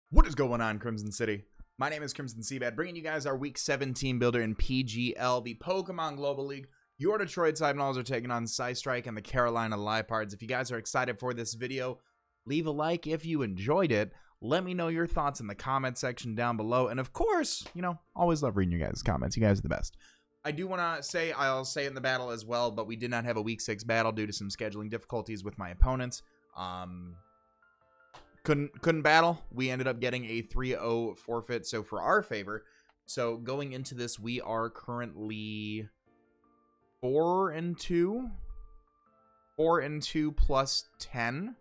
What is going on, Crimson City? My name is Crimson CBAD, bringing you guys our Week 7 team builder in PGL, the Pokemon Global League. Your Detroit Nulls are taking on SciStrike and the Carolina Liepards. If you guys are excited for this video, leave a like if you enjoyed it. Let me know your thoughts in the comment section down below. And of course, you know, always love reading your guys' comments. You guys are the best. I do want to say, I'll say it in the battle as well, but we did not have a Week 6 battle due to some scheduling difficulties with my opponents. Couldn't battle. We ended up getting a 3-0 forfeit, so for our favor. So going into this, we are currently 4-2. 4-2 plus 10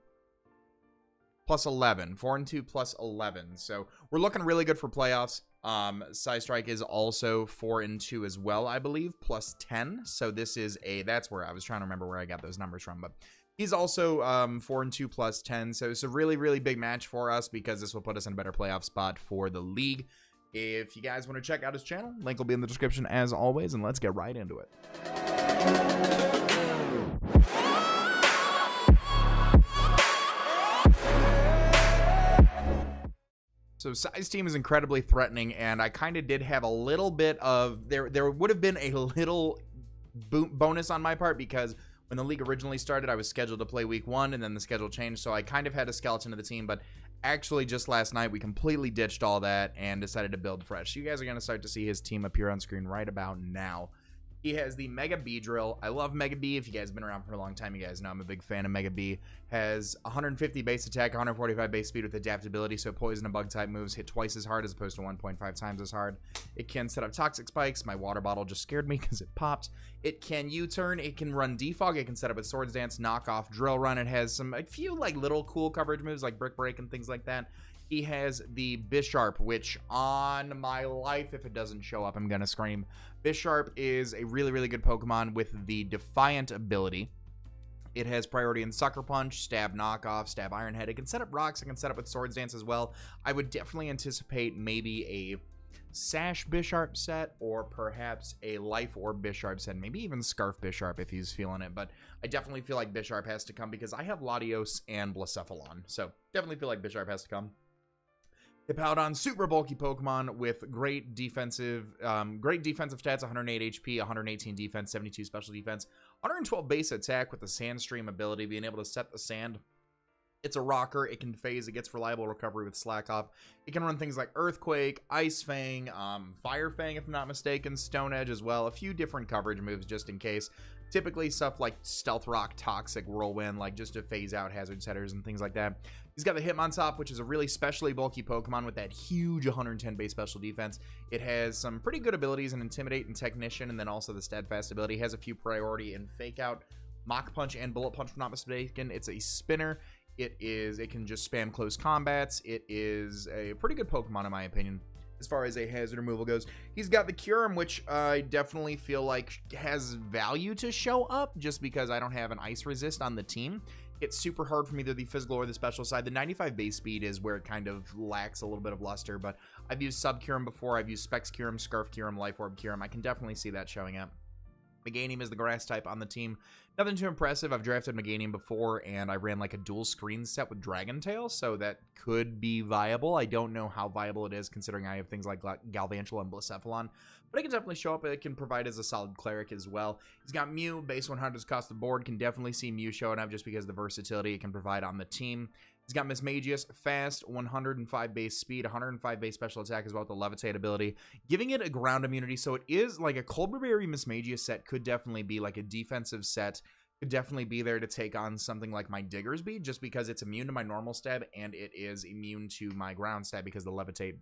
plus 11. 4-2 plus 11. So we're looking really good for playoffs. SciStrike is also 4-2 as well, I believe, plus 10. So this is that's where I was trying to remember where I got those numbers from, but he's also 4-2 plus 10. So it's a really, really big match for us because this will put us in a better playoff spot for the league. If you guys want to check out his channel, link will be in the description as always, and let's get right into it. So Sci's team is incredibly threatening, and I kind of did have a little bit of there would have been a little bonus on my part because when the league originally started, I was scheduled to play week 1, and then the schedule changed, so I kind of had a skeleton of the team, but actually just last night, we completely ditched all that and decided to build fresh. So you guys are going to start to see his team appear on screen right about now. He has the Mega B drill. I love Mega B. If you guys have been around for a long time, you guys know I'm a big fan of Mega B. Has 150 base attack, 145 base speed with adaptability, so poison and bug type moves hit twice as hard as opposed to 1.5 times as hard. It can set up toxic spikes. My water bottle just scared me because it popped. It can U-turn. It can run defog. It can set up a Swords Dance, knockoff, drill run. It has a few like little cool coverage moves like Brick Break and things like that. He has the Bisharp, which on my life, if it doesn't show up, I'm going to scream. Bisharp is a really, really good Pokemon with the Defiant ability. It has priority in Sucker Punch, Stab Knockoff, Stab Iron Head. It can set up rocks. It can set up with Swords Dance as well. I would definitely anticipate maybe a Sash Bisharp set or perhaps a Life Orb Bisharp set. Maybe even Scarf Bisharp if he's feeling it. But I definitely feel like Bisharp has to come because I have Latios and Blacephalon. So definitely feel like Bisharp has to come. Hippowdon, super bulky Pokemon with great defensive stats, 108 HP, 118 defense, 72 special defense, 112 base attack with the Sandstream ability, being able to set the sand. It's a rocker. It can phase. It gets reliable recovery with Slack Off. It can run things like Earthquake, Ice Fang, Fire Fang, if I'm not mistaken, Stone Edge as well. A few different coverage moves just in case. Typically stuff like Stealth Rock, Toxic, Whirlwind, like just to phase out hazard setters and things like that. He's got the Hitmontop, which is a really specially bulky Pokemon with that huge 110 base special defense. It has some pretty good abilities in Intimidate and Technician, and then also the Steadfast ability. It has a few priority in Fake Out, Mach Punch, and Bullet Punch, if I'm not mistaken. It's a spinner. It can just spam close combats. It is a pretty good Pokemon in my opinion as far as a hazard removal goes. He's got the Kyurem, which I definitely feel like has value to show up just because I don't have an ice resist on the team. It's super hard from either the physical or the special side. The 95 base speed is where it kind of lacks a little bit of luster, but I've used Sub Kyurem before. I've used Specs Kyurem, Scarf Kyurem, Life Orb Kyurem. I can definitely see that showing up. Meganium is the grass type on the team. Nothing too impressive. I've drafted Meganium before, and I ran like a dual screen set with Dragon Tail, so that could be viable. I don't know how viable it is, considering I have things like Galvantula and Blacephalon, but it can definitely show up. It can provide as a solid Cleric as well. He's got Mew, base 100s across the board. Can definitely see Mew showing up just because of the versatility it can provide on the team. He's got Mismagius, fast, 105 base speed, 105 base special attack as well with the Levitate ability, giving it a ground immunity. So it is like a Colberberry Mismagius set could definitely be like a defensive set, could definitely be there to take on something like my Diggersby just because it's immune to my normal stab and it is immune to my ground stab because of the Levitate.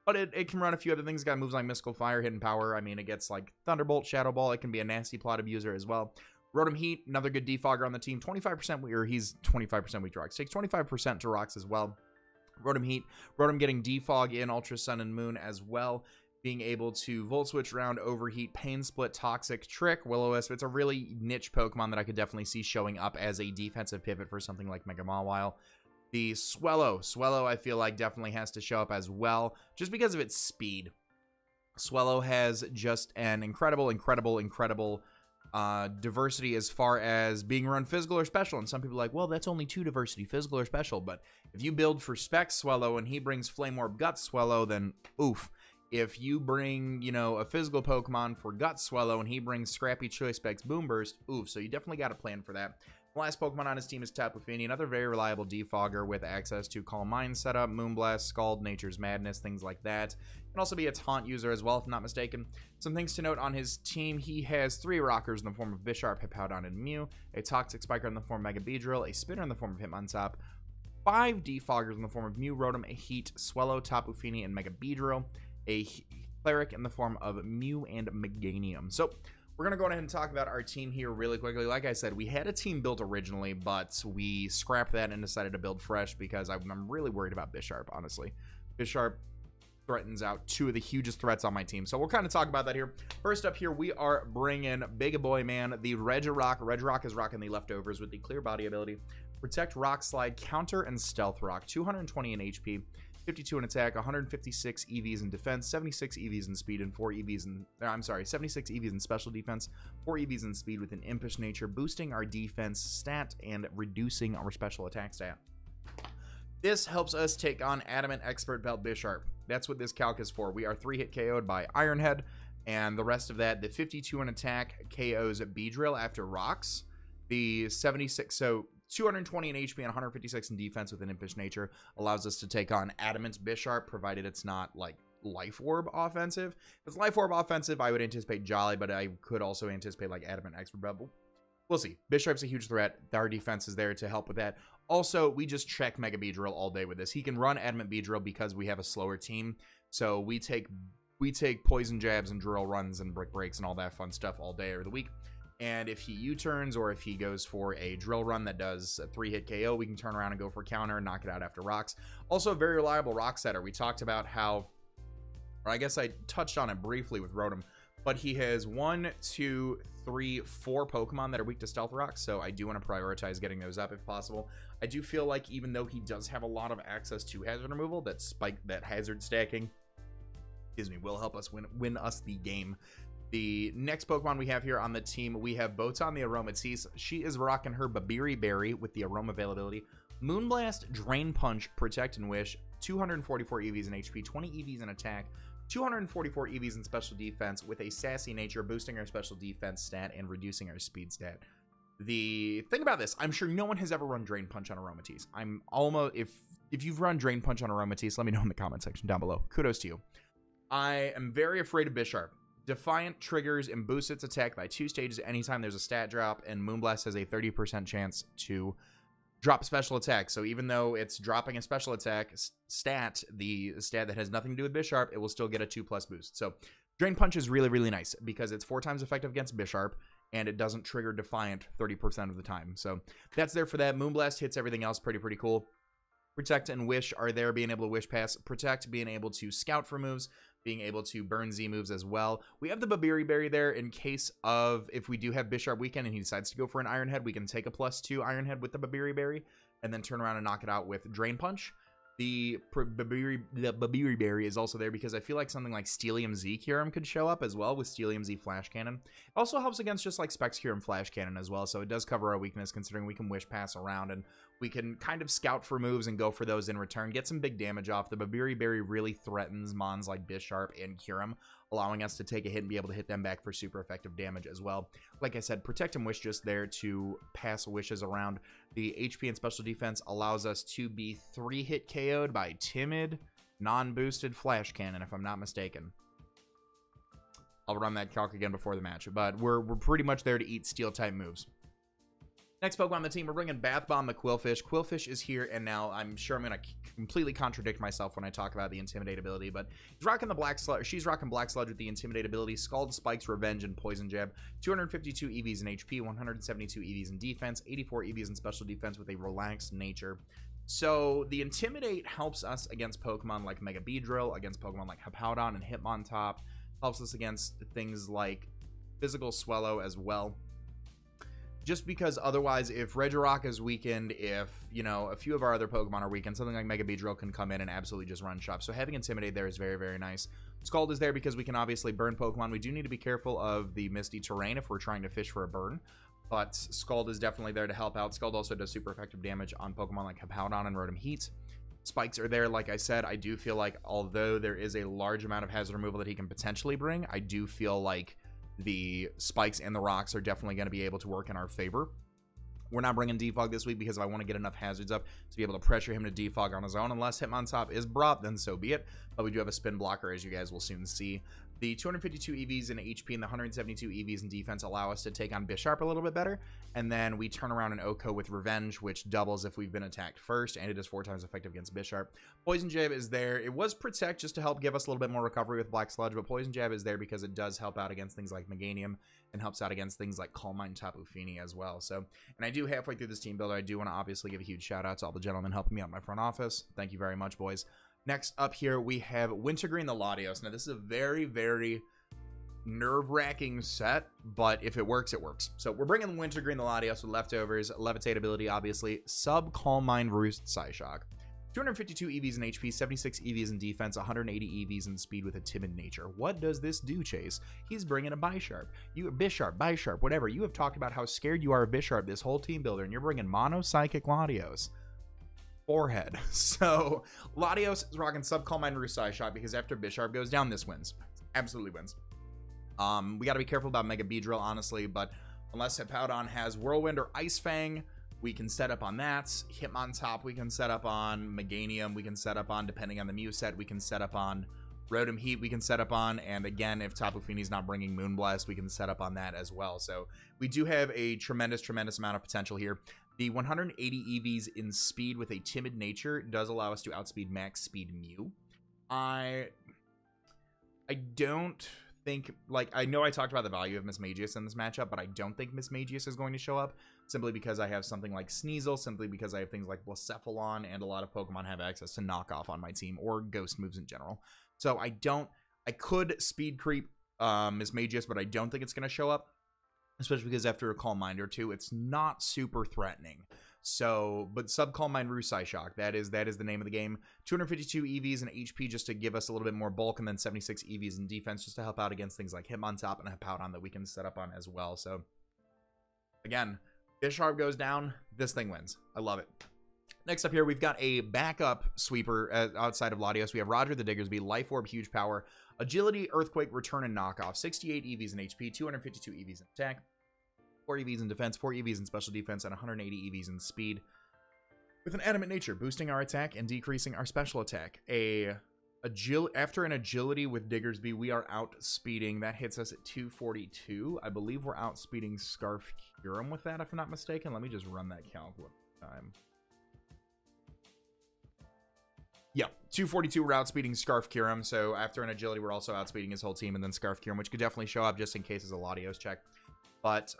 But it can run a few other things. It's got moves like Mystical Fire, Hidden Power. I mean, it gets like Thunderbolt, Shadow Ball. It can be a nasty plot abuser as well. Rotom Heat, another good defogger on the team. 25% or he's 25% weak to rocks. Takes 25% to rocks as well. Rotom Heat, Rotom getting defog in Ultra Sun and Moon as well. Being able to Volt Switch around, Overheat, Pain Split, Toxic, Trick, Will-O-Wisp. It's a really niche Pokemon that I could definitely see showing up as a defensive pivot for something like Mega Mawile. The Swellow I feel like definitely has to show up as well, just because of its speed. Swellow has just an incredible diversity as far as being run physical or special, and some people are like, well, that's only 2 diversity, physical or special. But if you build for Spec Swellow and he brings Flame Orb Gut Swellow, then oof. If you bring, you know, a physical Pokemon for Gut Swellow and he brings Scrappy Choice Specs Boom Burst, oof. So you definitely got a plan for that. The last Pokemon on his team is Tapu Fini, another very reliable defogger with access to Calm Mind setup, Moonblast, Scald, Nature's Madness, things like that. Can also be a taunt user as well, if I'm not mistaken. Some things to note on his team: he has 3 Rockers in the form of Bisharp, Hippowdon, and Mew, a Toxic Spiker in the form of Mega Beedrill, a Spinner in the form of Hitmontop, 5 Defoggers in the form of Mew, Rotom, a Heat, Swellow, Tapu Fini, and Mega Beedrill, a Cleric in the form of Mew and Meganium. So we're going to go ahead and talk about our team here really quickly. Like I said, we had a team built originally, but we scrapped that and decided to build fresh because I'm really worried about Bisharp, honestly. Bisharp threatens out 2 of the hugest threats on my team. So we'll kind of talk about that here. First up here, we are bringing Big Boy Man, the Regirock. Regirock is rocking the leftovers with the Clear Body ability. Protect, Rock Slide, Counter, and Stealth Rock. 220 in HP. 52 in attack, 156 EVs in defense, 76 EVs in speed, and 4 EVs in, 76 EVs in special defense, 4 EVs in speed with an impish nature, boosting our defense stat and reducing our special attack stat. This helps us take on Adamant Expert Belt Bisharp. That's what this calc is for. We are 3-hit KO'd by Iron Head, and the rest of that, the 52 in attack KOs Beedrill after rocks, the 76, so 220 in HP and 156 in defense with an impish nature allows us to take on Adamant Bisharp, provided it's not like Life Orb offensive. If it's Life Orb offensive, I would anticipate Jolly, but I could also anticipate like Adamant Expert Bubble. We'll see. Bisharp's a huge threat. Our defense is there to help with that. Also, we just check Mega Beedrill all day with this. He can run Adamant Beedrill because we have a slower team, so we take Poison Jabs and Drill Runs and Brick Breaks and all that fun stuff all day or the week. And if he U-turns or if he goes for a Drill Run that does a 3-hit KO, we can turn around and go for a counter and knock it out after rocks. Also, a very reliable rock setter. We talked about how, or I guess I touched on it briefly with Rotom, but he has 1, 2, 3, 4 Pokemon that are weak to Stealth Rocks, so I do want to prioritize getting those up if possible. I do feel like even though he does have a lot of access to hazard removal, that hazard stacking, will help us win us the game. The next Pokemon we have here on the team, we have Botan the Aromatisse. She is rocking her Babiri Berry with the Aroma availability. Moonblast, Drain Punch, Protect and Wish, 244 EVs in HP, 20 EVs in attack, 244 EVs in special defense with a Sassy nature, boosting our special defense stat and reducing our speed stat. The thing about this, I'm sure no one has ever run Drain Punch on Aromatisse. I'm almost, if you've run Drain Punch on Aromatisse, let me know in the comment section down below. Kudos to you. I am very afraid of Bisharp. Defiant triggers and boosts its attack by 2 stages anytime there's a stat drop, and Moonblast has a 30% chance to drop special attack. So even though it's dropping a special attack stat, the stat that has nothing to do with Bisharp, it will still get a 2+ boost. So Drain Punch is really, really nice because it's 4 times effective against Bisharp, and it doesn't trigger Defiant 30% of the time. So that's there for that. Moonblast hits everything else pretty cool. Protect and Wish are there, being able to Wish Pass. Protect, being able to scout for moves, being able to burn Z moves as well. We have the Babiri Berry there in case of if we do have Bisharp weekend and he decides to go for an Iron Head, we can take a +2 Iron Head with the Babiri Berry and then turn around and knock it out with Drain Punch. The Babiri Berry is also there because I feel like something like Steelium Z Kyurem could show up as well with Steelium Z Flash Cannon. It also helps against just like Specs Kyurem Flash Cannon as well, so it does cover our weakness considering we can Wish Pass around and we can kind of scout for moves and go for those in return, get some big damage off. The Babiri Berry really threatens mons like Bisharp and Kyurem, allowing us to take a hit and be able to hit them back for super effective damage as well. Like I said, Protect and Wish just there to pass wishes around. The HP and special defense allows us to be 3-hit KO'd by Timid, non-boosted Flash Cannon, if I'm not mistaken. I'll run that calc again before the match, but we're pretty much there to eat Steel-type moves. Next Pokemon on the team, we're bringing Bath Bomb the Quillfish. Quillfish is here, and now I'm sure I'm going to completely contradict myself when I talk about the Intimidate ability, but he's rocking the Black Sludge. She's rocking Black Sludge with the Intimidate ability, Scald, Spikes, Revenge, and Poison Jab. 252 EVs in HP, 172 EVs in defense, 84 EVs in special defense with a relaxed nature. So the Intimidate helps us against Pokemon like Mega Beedrill, against Pokemon like Hippowdon and Hitmontop, helps us against things like Physical Swellow as well. just because otherwise, if Regirock is weakened, if, you know, a few of our other Pokemon are weakened, something like Mega Beedrill can come in and absolutely just run shop. So having Intimidate there is very, very nice. Scald is there because we can obviously burn Pokemon. We do need to be careful of the misty terrain if we're trying to fish for a burn, but Scald is definitely there to help out. Scald also does super effective damage on Pokemon like Hippowdon and Rotom Heat. Spikes are there. Like I said, I do feel like although there is a large amount of hazard removal that he can potentially bring, I do feel like the spikes and the rocks are definitely going to be able to work in our favor. We're not bringing Defog this week because I want to get enough hazards up to be able to pressure him to defog on his own. Unless Hitmontop is brought, then so be it. But we do have a spin blocker, as you guys will soon see. The 252 EVs in HP and the 172 EVs in defense allow us to take on Bisharp a little bit better. And then we turn around an Oko with Revenge, which doubles if we've been attacked first, and it is 4 times effective against Bisharp. Poison Jab is there. It was Protect just to help give us a little bit more recovery with Black Sludge, but Poison Jab is there because it does help out against things like Meganium and helps out against things like Calm Mind Tapu Fini as well. So, and I do halfway through this team builder, I do want to obviously give a huge shout out to all the gentlemen helping me out in my front office. Thank you very much, boys. Next up here, we have Wintergreen the Latios. Now, this is a very, very nerve-wracking set, but if it works, it works. So we're bringing Wintergreen the Latios with leftovers, Levitate ability, obviously, sub Calm Mind Roost Psyshock. 252 EVs in HP, 76 EVs in defense, 180 EVs in speed with a timid nature. What does this do, Chase? He's bringing a Bisharp. Bisharp, whatever. You have talked about how scared you are of Bisharp this whole team builder, and you're bringing Mono Psychic Latios. Forehead. So Latios is rocking sub Calm Mind Roost Psyshock because after Bisharp goes down, this wins. Absolutely wins. We got to be careful about Mega Beedrill, honestly, but unless Hippowdon has Whirlwind or Ice Fang, we can set up on that. Hitmontop, we can set up on Meganium, we can set up on, depending on the Mew set, we can set up on Rotom Heat, we can set up on, and again, if Tapu Fini's not bringing Moonblast, we can set up on that as well. So we do have a tremendous amount of potential here. The 180 EVs in speed with a timid nature does allow us to outspeed max speed Mew. I don't think, like, I know I talked about the value of Mismagius in this matchup, but I don't think Mismagius is going to show up simply because I have something like Sneasel, simply because I have things like Blacephalon, and a lot of Pokemon have access to knockoff on my team, or ghost moves in general. So I could speed creep Mismagius, but I don't think it's going to show up, especially because after a Calm Mind or two, it's not super threatening. So, but sub Calm Mind Roost Psyshock, that is the name of the game. 252 EVs and HP just to give us a little bit more bulk, and then 76 EVs in defense just to help out against things like Hitmontop and Hippowdon that we can set up on as well. So, again, Bisharp goes down, this thing wins. I love it. Next up here, we've got a backup sweeper outside of Latios. We have Roger the Diggersby, Life Orb, Huge Power, Agility, Earthquake, Return, and Knockoff. 68 EVs in HP, 252 EVs in attack, 4 EVs in defense, 4 EVs in special defense, and 180 EVs in speed. With an Adamant Nature, boosting our attack and decreasing our special attack. After an Agility with Diggersby, we are outspeeding. That hits us at 242. I believe we're outspeeding Scarf Curum with that, if I'm not mistaken. Let me just run that calc one time. Yeah, 242, we're outspeeding Scarf Curum. So after an Agility, we're also outspeeding his whole team, and then Scarf Curum, which could definitely show up just in case as a Latios check. But,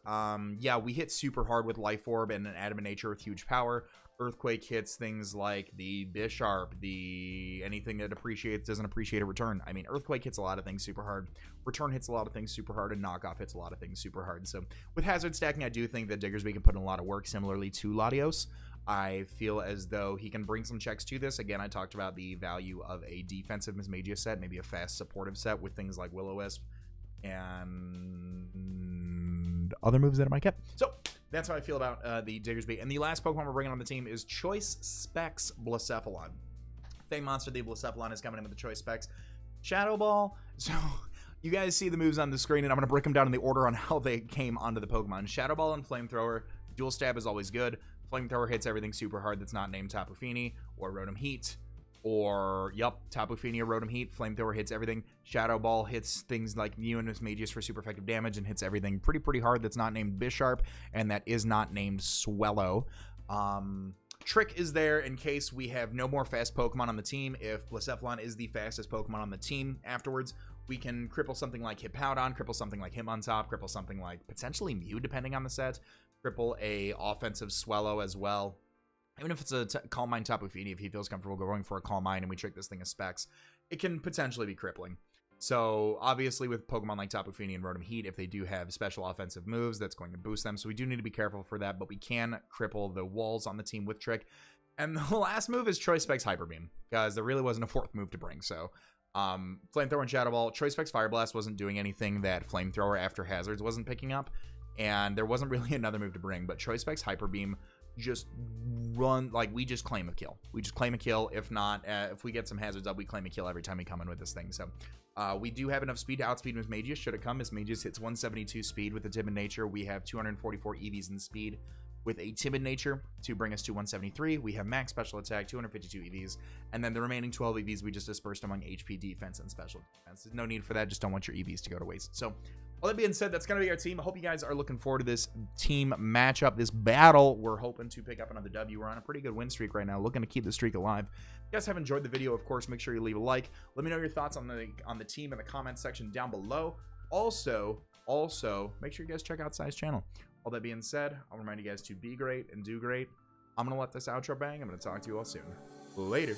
yeah, we hit super hard with Life Orb and an Adamant Nature with Huge Power. Earthquake hits things like the Bisharp, anything that doesn't appreciate a Return. I mean, Earthquake hits a lot of things super hard. Return hits a lot of things super hard, and Knockoff hits a lot of things super hard. So with hazard stacking, I do think that Diggersby can put in a lot of work, similarly to Latios. I feel as though he can bring some checks to this. Again, I talked about the value of a defensive Mismagius set, maybe a fast supportive set with things like Will-O-Wisp and other moves that I might get. So that's how I feel about the Diggersby. And the last Pokemon we're bringing on the team is Choice Specs Blacephalon. Fang Monster, the Blacephalon, is coming in with the Choice Specs. Shadow Ball. So you guys see the moves on the screen, and I'm going to break them down in the order on how they came onto the Pokemon. Shadow Ball and Flamethrower. Dual Stab is always good. Flamethrower hits everything super hard that's not named Tapu Fini or Rotom Heat. Or, Tapu Fini or Rotom Heat. Flamethrower hits everything. Shadow Ball hits things like Mew and Mismagius for super effective damage and hits everything pretty hard that's not named Bisharp and that is not named Swellow. Trick is there in case we have no more fast Pokemon on the team. If Blacephalon is the fastest Pokemon on the team afterwards, we can cripple something like Hippowdon, cripple something like Hitmontop, cripple something like potentially Mew depending on the set, cripple a offensive Swellow as well. Even if it's a Calm Mind Tapu Fini, if he feels comfortable going for a Calm Mind and we trick this thing as specs, it can potentially be crippling. So obviously with Pokemon like Tapu Fini and Rotom Heat, if they do have special offensive moves, that's going to boost them. So we do need to be careful for that, but we can cripple the walls on the team with Trick. And the last move is Choice Specs Hyper Beam, because there really wasn't a fourth move to bring. So Flamethrower and Shadow Ball, Choice Specs Fire Blast wasn't doing anything that Flamethrower after Hazards wasn't picking up, and there wasn't really another move to bring. But Choice Specs Hyper Beam just run, like, we just claim a kill. We just claim a kill. If not, if we get some hazards up, we claim a kill every time we come in with this thing. So we do have enough speed to outspeed Miss Magius should it come. Miss Magius hits 172 speed with a timid nature. We have 244 EVs in speed with a timid nature to bring us to 173. We have max special attack, 252 EVs, and then the remaining 12 EVs we just dispersed among HP, defense, and special defense. There's no need for that. Just don't want your EVs to go to waste. So all that being said, that's going to be our team. I hope you guys are looking forward to this team matchup, this battle. We're hoping to pick up another W. We're on a pretty good win streak right now, looking to keep the streak alive. If you guys have enjoyed the video, of course, make sure you leave a like. Let me know your thoughts on the team in the comments section down below. Also, make sure you guys check out Sci's channel. All that being said, I'll remind you guys to be great and do great. I'm going to let this outro bang. I'm going to talk to you all soon. Later.